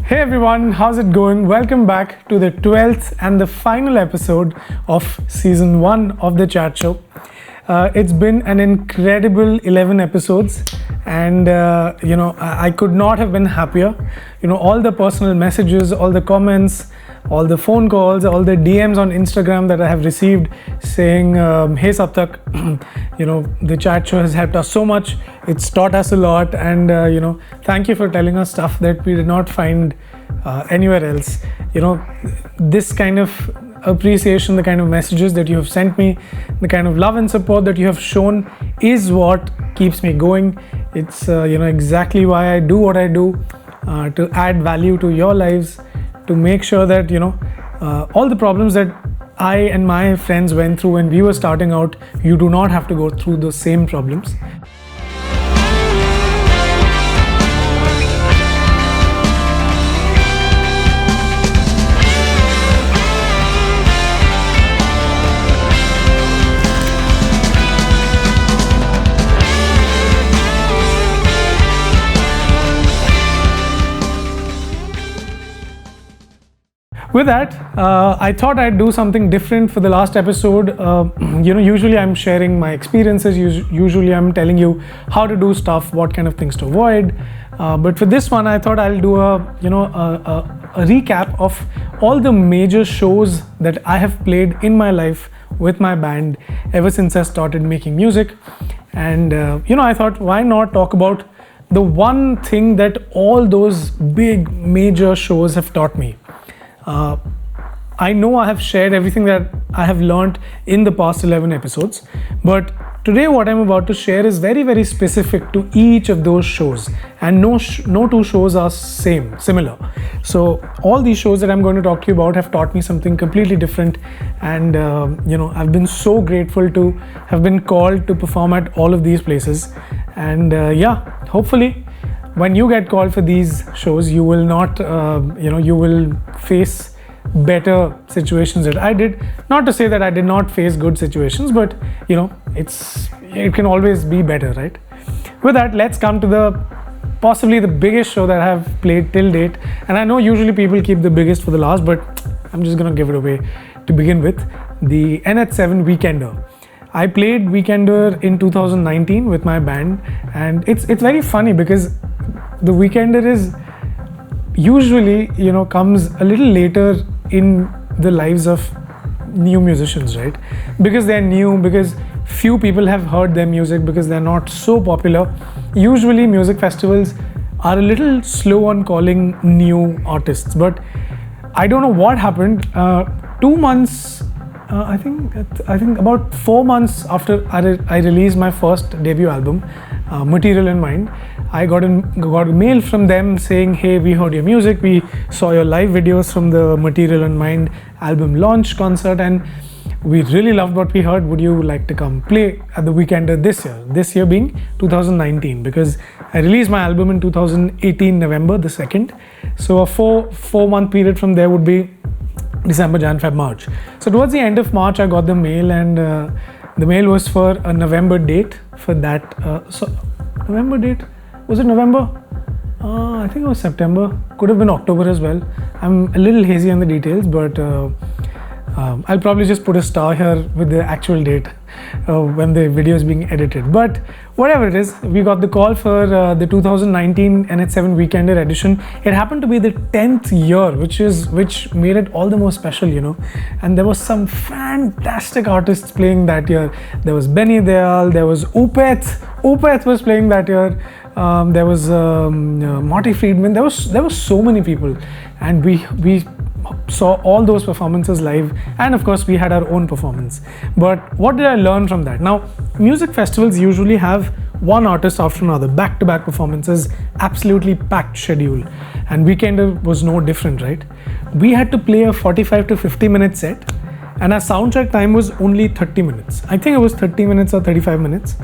Hey everyone, how's it going? Welcome back to the 12th and the final episode of season 1 of The Chat Show. It's been an incredible 11 episodes and I could not have been happier. All the personal messages, all the comments, all the phone calls, all the DMs on Instagram that I have received saying, hey Saptak, the chat show has helped us so much. It's taught us a lot and thank you for telling us stuff that we did not find anywhere else. This kind of appreciation, the kind of messages that you have sent me, the kind of love and support that you have shown is what keeps me going. It's exactly why I do what I do, to add value to your lives, to make sure that all the problems that I and my friends went through when we were starting out, you do not have to go through those same problems. With that, I thought I'd do something different for the last episode. Usually I'm sharing my experiences. Usually I'm telling you how to do stuff, what kind of things to avoid. But for this one, I thought I'll do a recap of all the major shows that I have played in my life with my band ever since I started making music. And I thought, why not talk about the one thing that all those big major shows have taught me. I know I have shared everything that I have learned in the past 11 episodes, but today what I'm about to share is very, very specific to each of those shows, and no two shows are similar. So all these shows that I'm going to talk to you about have taught me something completely different, and I've been so grateful to have been called to perform at all of these places. And hopefully when you get called for these shows, you will not, you will face better situations that I did. Not to say that I did not face good situations, but it can always be better, right? With that, let's come to possibly the biggest show that I have played till date. And I know usually people keep the biggest for the last, but I'm just gonna give it away to begin with. The NH7 Weekender. I played Weekender in 2019 with my band, and it's very funny because the Weekender is usually comes a little later in the lives of new musicians, right? Because they're new, because few people have heard their music, because they're not so popular. Usually music festivals are a little slow on calling new artists, but I don't know what happened. 2 months, I think about 4 months after I released my first debut album, Material in Mind, I got a mail from them saying, hey, we heard your music, we saw your live videos from the Material in Mind album launch concert, and we really loved what we heard. Would you like to come play at the Weekender this year being 2019, because I released my album in 2018 November the 2nd, so a four month period from there would be December, Jan, Feb, March. So towards the end of March I got the mail, and the mail was for a November date for that. November date? Was it November? I think it was September. Could have been October as well. I'm a little hazy on the details, but I'll probably just put a star here with the actual date when the video is being edited. But whatever it is, we got the call for the 2019 NH7 Weekender edition. It happened to be the 10th year, which made it all the more special, And there was some fantastic artists playing that year. There was Benny Dayal, there was Upeth was playing that year. There was Marty Friedman. There was so many people, and we saw all those performances live, and of course we had our own performance. But what did I learn from that? Now, music festivals usually have one artist after another, back-to-back performances, absolutely packed schedule, and Weekender was no different, right? We had to play a 45 to 50 minute set, and our soundcheck time was only 30 minutes. I think it was 30 minutes or 35 minutes.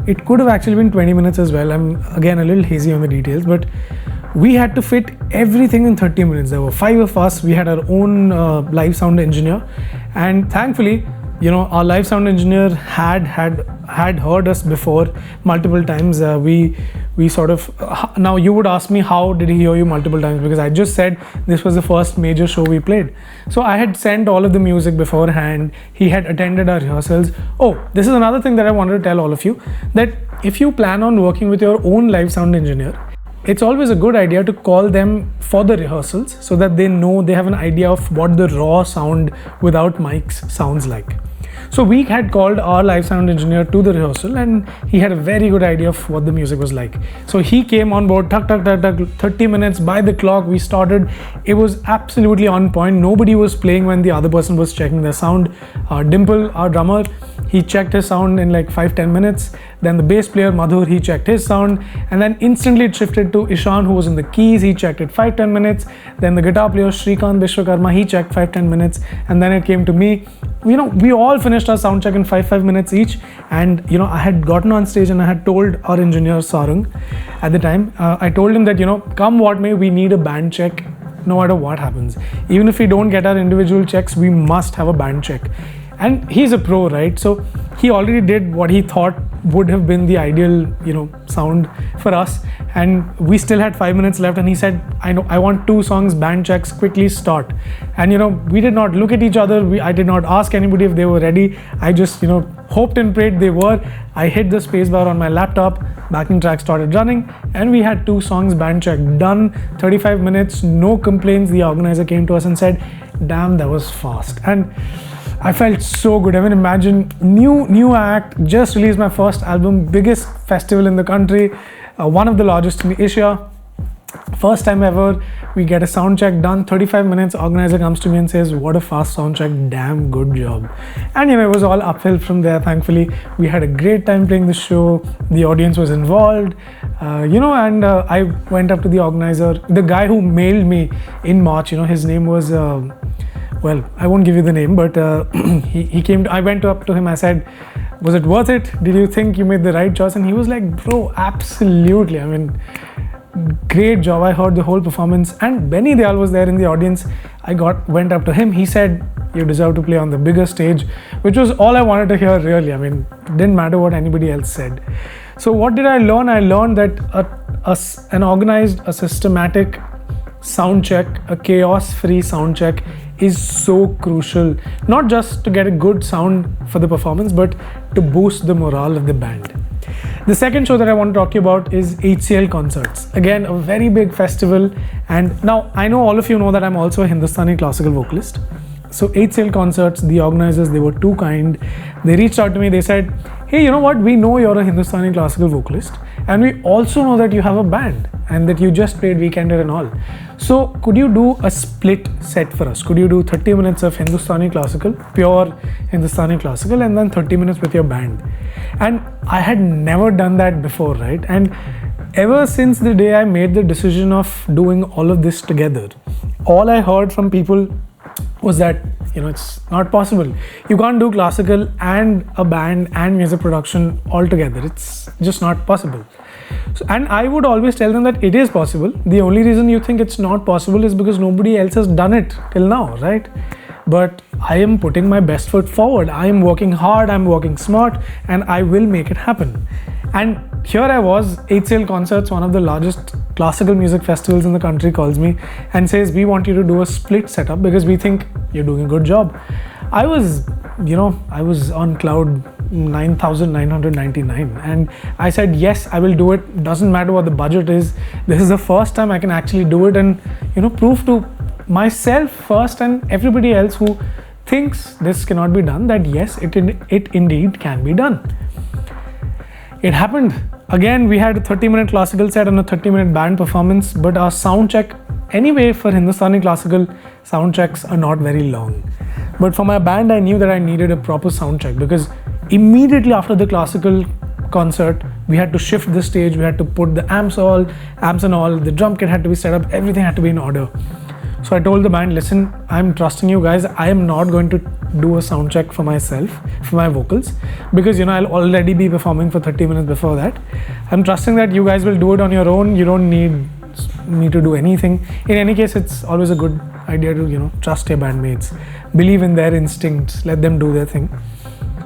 It could have actually been 20 minutes as well. I'm again a little hazy on the details, but we had to fit everything in 30 minutes. There were 5 of us. We had our own live sound engineer, and thankfully, our live sound engineer had had heard us before multiple times. We sort of now you would ask me, how did he hear you multiple times? Because I just said this was the first major show we played. So I had sent all of the music beforehand. He had attended our rehearsals. Oh, this is another thing that I wanted to tell all of you, that if you plan on working with your own live sound engineer, it's always a good idea to call them for the rehearsals so that they know, they have an idea of what the raw sound without mics sounds like. So we had called our live sound engineer to the rehearsal, and he had a very good idea of what the music was like. So he came on board, 30 minutes by the clock we started. It was absolutely on point. Nobody was playing when the other person was checking their sound. Dimple, our drummer, he checked his sound in like 5-10 minutes. Then the bass player Madhur, he checked his sound, and then instantly it shifted to Ishan, who was in the keys. He checked it 5-10 minutes. Then the guitar player Shrikant Vishwakarma, he checked 5-10 minutes, and then it came to me. We all finished our sound check in 5 minutes each, and I had gotten on stage and I had told our engineer Sarang at the time, I told him that come what may, we need a band check no matter what happens. Even if we don't get our individual checks, we must have a band check. And he's a pro, right? So he already did what he thought would have been the ideal sound for us, and we still had 5 minutes left, and he said, I want 2 songs, band checks, quickly start. And we did not look at each other. I did not ask anybody if they were ready. I just hoped and prayed they were. I hit the spacebar on my laptop, backing track started running, and we had 2 songs, band check done. 35 minutes, no complaints. The organizer came to us and said, damn, that was fast. And I felt so good. I mean, imagine, new act, just released my first album, biggest festival in the country, one of the largest in Asia. First time ever, we get a sound check done, 35 minutes, organizer comes to me and says, what a fast sound check, damn good job. And it was all uphill from there. Thankfully, we had a great time playing the show. The audience was involved, and I went up to the organizer, the guy who mailed me in March, his name was, well, I won't give you the name, but he came, I went up to him, I said, was it worth it? Did you think you made the right choice? And he was like, bro, absolutely. I mean, great job. I heard the whole performance, and Benny Dayal was there in the audience. I went up to him. He said, you deserve to play on the bigger stage, which was all I wanted to hear, really. I mean, it didn't matter what anybody else said. So what did I learn? I learned that an organized, a systematic sound check, a chaos-free sound check is so crucial, not just to get a good sound for the performance, but to boost the morale of the band. The second show that I want to talk to you about is HCL Concerts. Again, a very big festival. And now I know all of you know that I'm also a Hindustani classical vocalist. So HCL Concerts, the organizers, they were too kind. They reached out to me. They said, hey, you know what? We know you're a Hindustani classical vocalist, and we also know that you have a band and that you just played Weekender and all. So could you do a split set for us? Could you do 30 minutes of Hindustani classical, pure Hindustani classical, and then 30 minutes with your band? And I had never done that before, right? And ever since the day I made the decision of doing all of this together, all I heard from people was that, it's not possible. You can't do classical and a band and music production all together. It's just not possible. So, and I would always tell them that it is possible. The only reason you think it's not possible is because nobody else has done it till now, right? But I am putting my best foot forward. I am working hard, I'm working smart, and I will make it happen. And here I was, HCL Concerts, one of the largest classical music festivals in the country, calls me and says, we want you to do a split setup because we think you're doing a good job. I was on cloud 9,999, and I said, yes, I will do it. Doesn't matter what the budget is. This is the first time I can actually do it and, prove to myself first and everybody else who thinks this cannot be done that yes, it indeed can be done. It happened. Again, we had a 30-minute classical set and a 30-minute band performance, but our sound check, anyway, for Hindustani classical, sound checks are not very long. But for my band, I knew that I needed a proper sound check because immediately after the classical concert, we had to shift the stage, we had to put the amps and all, the drum kit had to be set up, everything had to be in order. So I told the band, listen, I'm trusting you guys. I am not going to do a sound check for myself, for my vocals, because I'll already be performing for 30 minutes before that. I'm trusting that you guys will do it on your own. You don't need me to do anything. In any case, it's always a good idea to trust your bandmates, believe in their instincts, let them do their thing.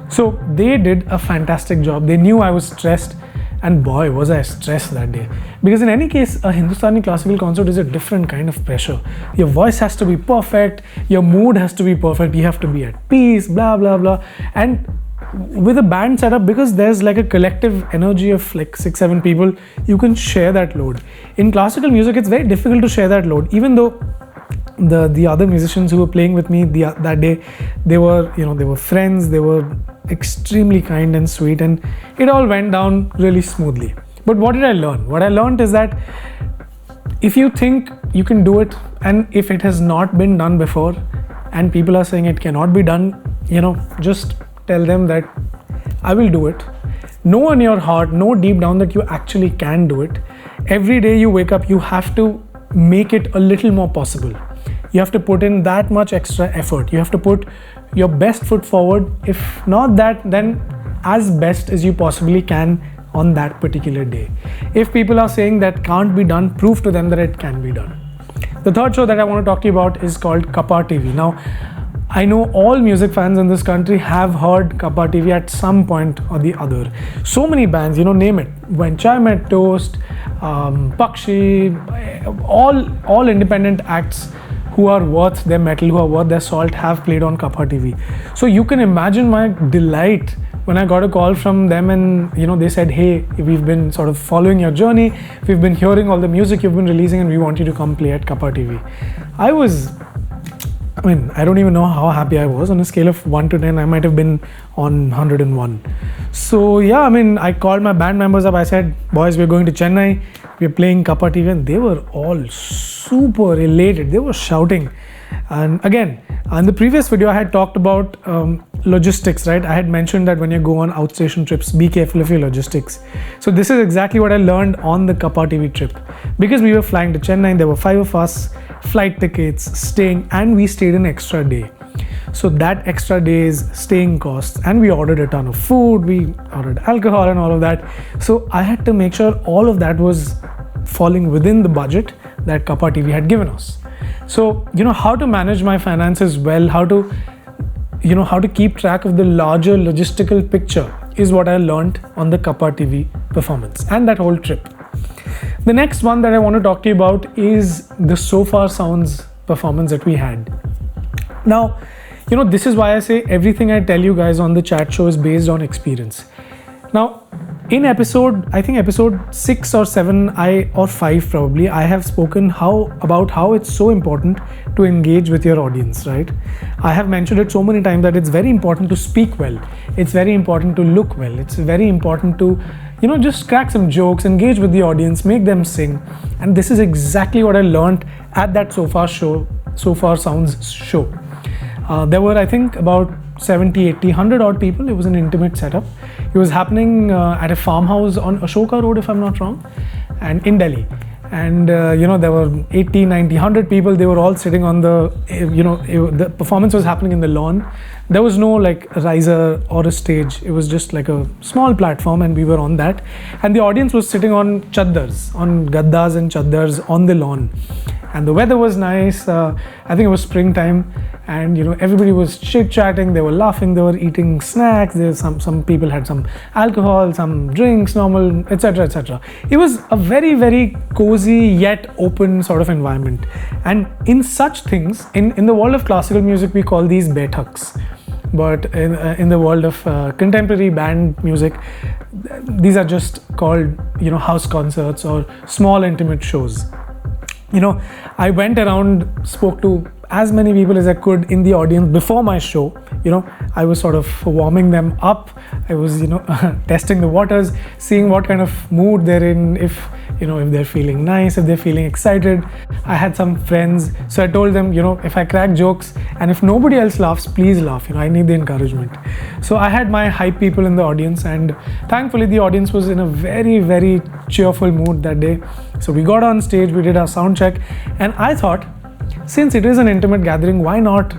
So they did a fantastic job. They knew I was stressed, and boy was I stressed that day. Because in any case, a Hindustani classical concert is a different kind of pressure. Your voice has to be perfect, your mood has to be perfect, you have to be at peace, blah blah blah. And with a band setup, because there's like a collective energy of like 6-7 people, you can share that load. In classical music, it's very difficult to share that load. Even though the other musicians who were playing with me that day, they were friends, they were extremely kind and sweet, and it all went down really smoothly. But what did I learn? What I learned is that if you think you can do it, and if it has not been done before and people are saying it cannot be done, just tell them that I will do it. Know in your heart, know deep down that you actually can do it. Every day you wake up, you have to make it a little more possible. You have to put in that much extra effort. You have to put your best foot forward. If not that, then as best as you possibly can on that particular day. If people are saying that can't be done, prove to them that it can be done. The third show that I want to talk to you about is called Kappa TV. Now, I know all music fans in this country have heard Kappa TV at some point or the other. So many bands, name it. When Chai Met Toast, Pakshi, all independent acts who are worth their metal, who are worth their salt, have played on Kappa TV. So you can imagine my delight when I got a call from them, and they said, hey, we've been sort of following your journey, we've been hearing all the music you've been releasing, and we want you to come play at Kappa TV. I don't even know how happy I was. On a scale of 1 to 10, I might have been on 101. So yeah, I called my band members up. I said, boys, we're going to Chennai. We're playing Kappa TV. And they were all super elated. They were shouting. And again, in the previous video, I had talked about logistics, right? I had mentioned that when you go on outstation trips, be careful of your logistics. So this is exactly what I learned on the Kappa TV trip. Because we were flying to Chennai, there were 5 of us, flight tickets, staying, and we stayed an extra day. So that extra day's staying costs, and we ordered a ton of food, we ordered alcohol and all of that. So I had to make sure all of that was falling within the budget that Kappa TV had given us. So, how to manage my finances well, how to keep track of the larger logistical picture is what I learned on the Kappa TV performance and that whole trip. The next one that I want to talk to you about is the So Far Sounds performance that we had. Now, this is why I say everything I tell you guys on the chat show is based on experience. Now, in episode 6 or 7, or 5 probably, I have spoken about how it's so important to engage with your audience, right? I have mentioned it so many times that it's very important to speak well. It's very important to look well. It's very important to, just crack some jokes, engage with the audience, make them sing. And this is exactly what I learned at that So Far Sounds show. There were, I think, about 70, 80, 100 odd people. It was an intimate setup. It was happening at a farmhouse on Ashoka Road, if I'm not wrong, and in Delhi. And there were 80, 90, 100 people. They were all sitting on the performance was happening in the lawn. There was no like riser or a stage. It was just like a small platform, and we were on that. And the audience was sitting on chaddars, on gaddas and chaddars on the lawn. And the weather was nice. I think it was springtime, and everybody was chit-chatting. They were laughing. They were eating snacks. Some people had some alcohol, some drinks, normal, etc., etc. It was a very, very cozy yet open sort of environment. And in such things, in the world of classical music, we call these baithaks. But in the world of contemporary band music, these are just called house concerts or small intimate shows. I went around, spoke to as many people as I could in the audience before my show. I was sort of warming them up. I was testing the waters, seeing what kind of mood they're in, if they're feeling nice, if they're feeling excited. I had some friends, so I told them, if I crack jokes and if nobody else laughs, please laugh. I need the encouragement. So I had my hype people in the audience, and thankfully the audience was in a very, very cheerful mood that day. So we got on stage, we did our sound check, and I thought, since it is an intimate gathering, why not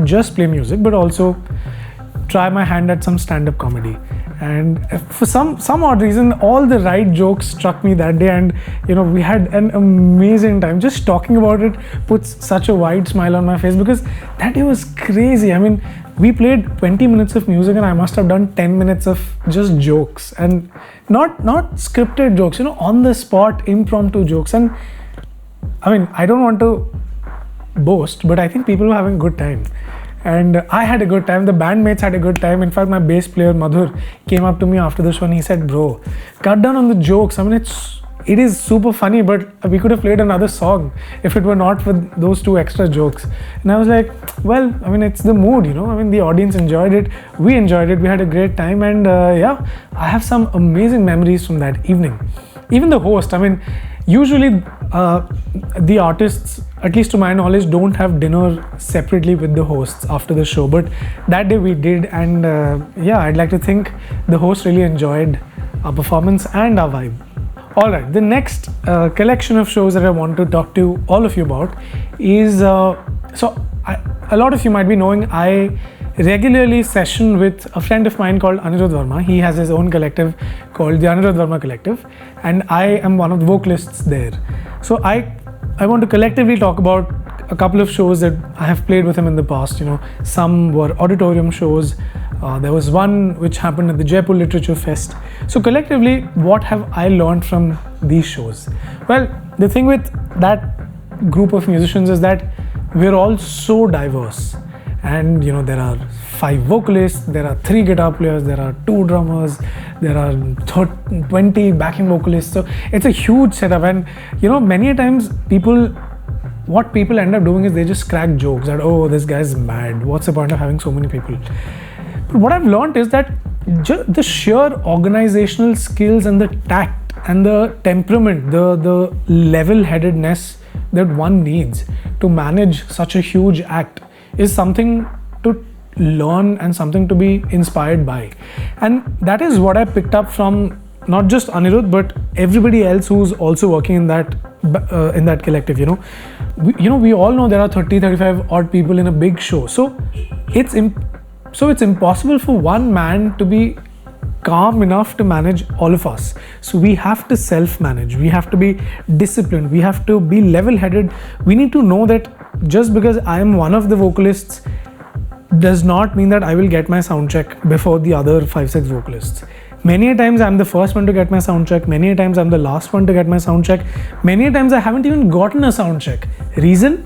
just play music, but also try my hand at some stand-up comedy. And for some odd reason, all the right jokes struck me that day, and we had an amazing time. Just talking about it puts such a wide smile on my face, because that day was crazy. I mean, we played 20 minutes of music and I must have done 10 minutes of just jokes, and not scripted jokes, on the spot impromptu jokes. And I mean, I don't want to boast, but I think people were having a good time. And I had a good time, the bandmates had a good time. In fact, my bass player Madhur came up to me after the show and he said, "Bro, cut down on the jokes. I mean, it is super funny, but we could have played another song if it were not for those 2 extra jokes." And I was like, well, I mean, it's the mood, I mean, the audience enjoyed it, we enjoyed it, we had a great time. And yeah, I have some amazing memories from that evening. Even the host, I mean, usually the artists, at least to my knowledge, don't have dinner separately with the hosts after the show, but that day we did. And yeah, I'd like to think the host really enjoyed our performance and our vibe. Alright, the next collection of shows that I want to talk to all of you about is, a lot of you might be knowing, I regularly session with a friend of mine called Anirudh Verma. He has his own collective called the Anirudh Verma Collective, and I am one of the vocalists there. So I want to collectively talk about a couple of shows that I have played with him in the past. Some were auditorium shows. There was one which happened at the Jaipur Literature Fest. So collectively, what have I learned from these shows? Well, the thing with that group of musicians is that we're all so diverse. And there are 5 vocalists, there are 3 guitar players, there are 2 drummers, there are 20 backing vocalists. So it's a huge setup. And many a times what people end up doing is they just crack jokes that, oh, this guy's mad, what's the point of having so many people? But what I've learned is that the sheer organizational skills and the tact and the temperament, the level-headedness that one needs to manage such a huge act is something to learn and something to be inspired by. And that is what I picked up from not just Anirudh, but everybody else who's also working in that collective. We all know there are 30-35 odd people in a big show. So it's impossible for one man to be calm enough to manage all of us. So we have to self-manage, we have to be disciplined, we have to be level-headed. We need to know that just because I am one of the vocalists does not mean that I will get my sound check before the other 5-6 vocalists. Many a times I'm the first one to get my sound check, many a times I'm the last one to get my sound check, many a times I haven't even gotten a sound check. Reason?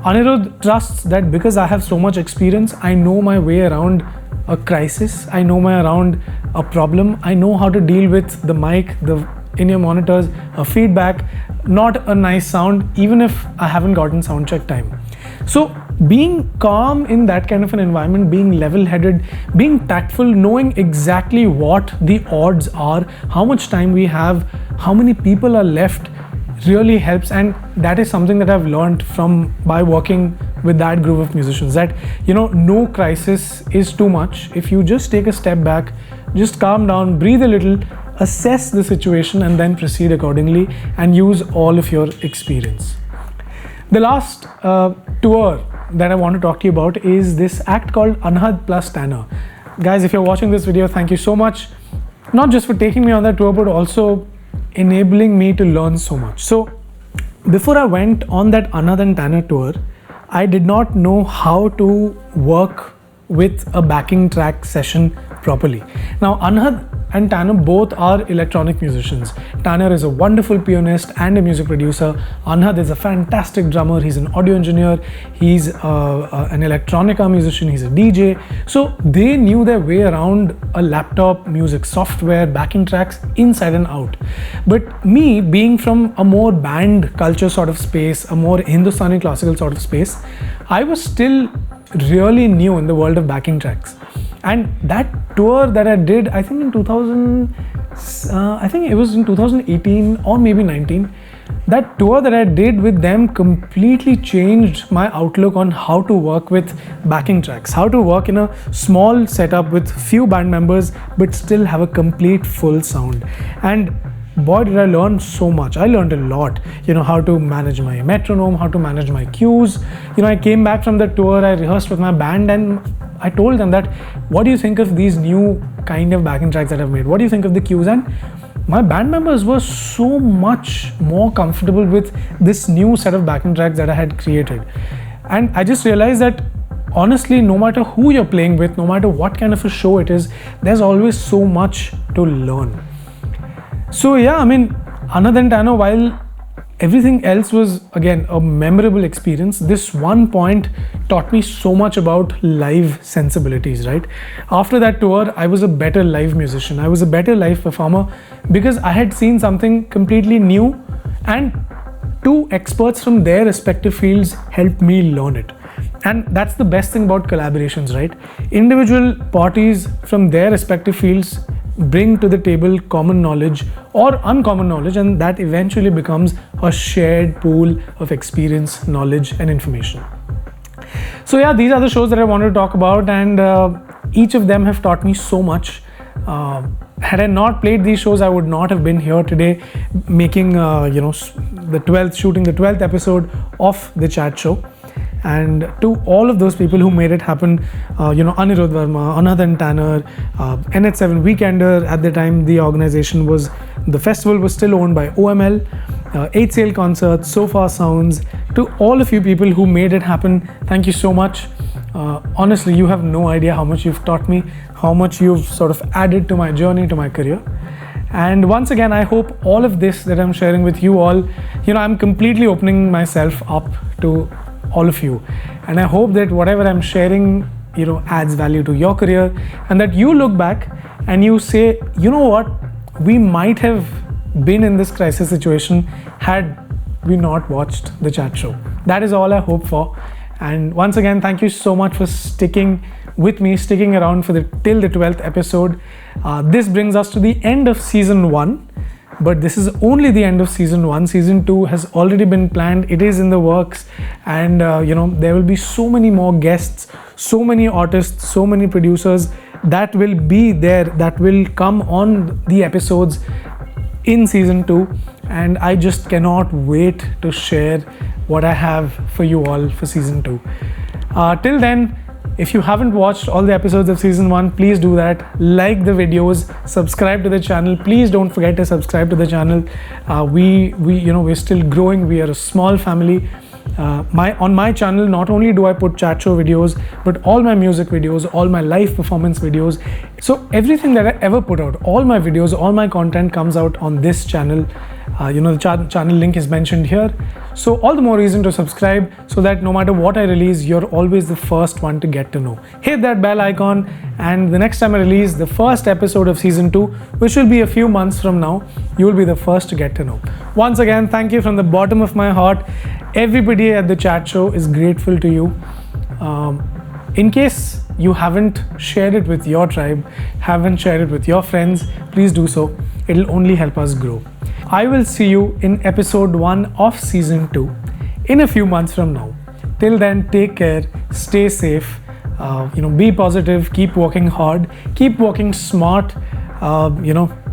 Anirudh trusts that because I have so much experience, I know my way around a crisis, I know my way around a problem, I know how to deal with the mic, the in-ear monitors, a feedback, not a nice sound, even if I haven't gotten sound check time. So being calm in that kind of an environment, being level-headed, being tactful, knowing exactly what the odds are, how much time we have, how many people are left, really helps. And that is something that I've learned by working with that group of musicians, that no crisis is too much. If you just take a step back, just calm down, breathe a little, assess the situation, and then proceed accordingly and use all of your experience. The last tour that I want to talk to you about is this act called Anhad plus Tanner. Guys, if you're watching this video, thank you so much, not just for taking me on that tour, but also enabling me to learn so much. So before I went on that Anhad and Tanner tour, I did not know how to work with a backing track session properly. Now Anhad and Tanner both are electronic musicians. Tanner is a wonderful pianist and a music producer. Anhad is a fantastic drummer. He's an audio engineer. He's an electronica musician. He's a DJ. So they knew their way around a laptop, music software, backing tracks inside and out. But me, being from a more band culture sort of space, a more Hindustani classical sort of space, I was still really new in the world of backing tracks. And that tour that I did, I think in 2018 or maybe 19, that tour that I did with them completely changed my outlook on how to work with backing tracks, how to work in a small setup with few band members but still have a complete full sound. And boy did I learn so much. I learned a lot, how to manage my metronome, how to manage my cues. I came back from the tour, I rehearsed with my band, and I told them that, what do you think of these new kind of backing tracks that I've made? What do you think of the cues? And my band members were so much more comfortable with this new set of backing tracks that I had created. And I just realized that honestly, no matter who you're playing with, no matter what kind of a show it is, there's always so much to learn. So yeah, Anand, while everything else was again a memorable experience, this one point taught me so much about live sensibilities, right? After that tour, I was a better live musician. I was a better live performer because I had seen something completely new, and two experts from their respective fields helped me learn it. And that's the best thing about collaborations, right? Individual parties from their respective fields bring to the table common knowledge or uncommon knowledge, and that eventually becomes a shared pool of experience, knowledge, and information. So yeah, these are the shows that I wanted to talk about, and each of them have taught me so much. Had I not played these shows, I would not have been here today making shooting the 12th episode of The Chat Show. And to all of those people who made it happen, Anirudh Verma, Anand Tanner, NH7 Weekender, at the time the festival was still owned by OML, HCL Concerts, So Far Sounds. To all of you people who made it happen, thank you so much. Honestly, you have no idea how much you've taught me, how much you've sort of added to my journey, to my career. And once again, I hope all of this that I'm sharing with you all, I'm completely opening myself up to all of you, and I hope that whatever I'm sharing adds value to your career, and that you look back and you say, you know what, we might have been in this crisis situation had we not watched The Chat Show. That is all I hope for. And once again, thank you so much for sticking with me, sticking around till the 12th episode. This brings us to the end of season 1. But this is only the end of season 1. Season 2 has already been planned. It is in the works, and there will be so many more guests, so many artists, so many producers that will be there, that will come on the episodes in season 2, and I just cannot wait to share what I have for you all for season 2. Till then, if you haven't watched all the episodes of season 1, please do that. Like the videos, subscribe to the channel. Please don't forget to subscribe to the channel. We're still growing. We are a small family. On my channel, not only do I put chat show videos, but all my music videos, all my live performance videos. So everything that I ever put out, all my videos, all my content comes out on this channel. The channel link is mentioned here. So all the more reason to subscribe, so that no matter what I release, you're always the first one to get to know. Hit that bell icon, and the next time I release the first episode of season 2, which will be a few months from now, you will be the first to get to know. Once again, thank you from the bottom of my heart. Everybody at The Chat Show is grateful to you. In case you haven't shared it with your tribe, haven't shared it with your friends, please do so. It'll only help us grow. I will see you in episode 1 of season 2 in a few months from now. Till then, take care, stay safe, be positive, keep working hard, keep working smart,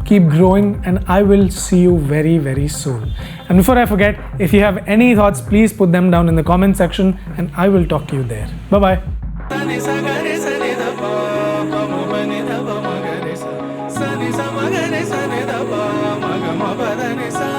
keep growing, and I will see you very, very soon. And before I forget, if you have any thoughts, please put them down in the comment section, and I will talk to you there. Bye-bye. Sa ni sa ma ga re sa ni da pa ma ga ma pa da ni sa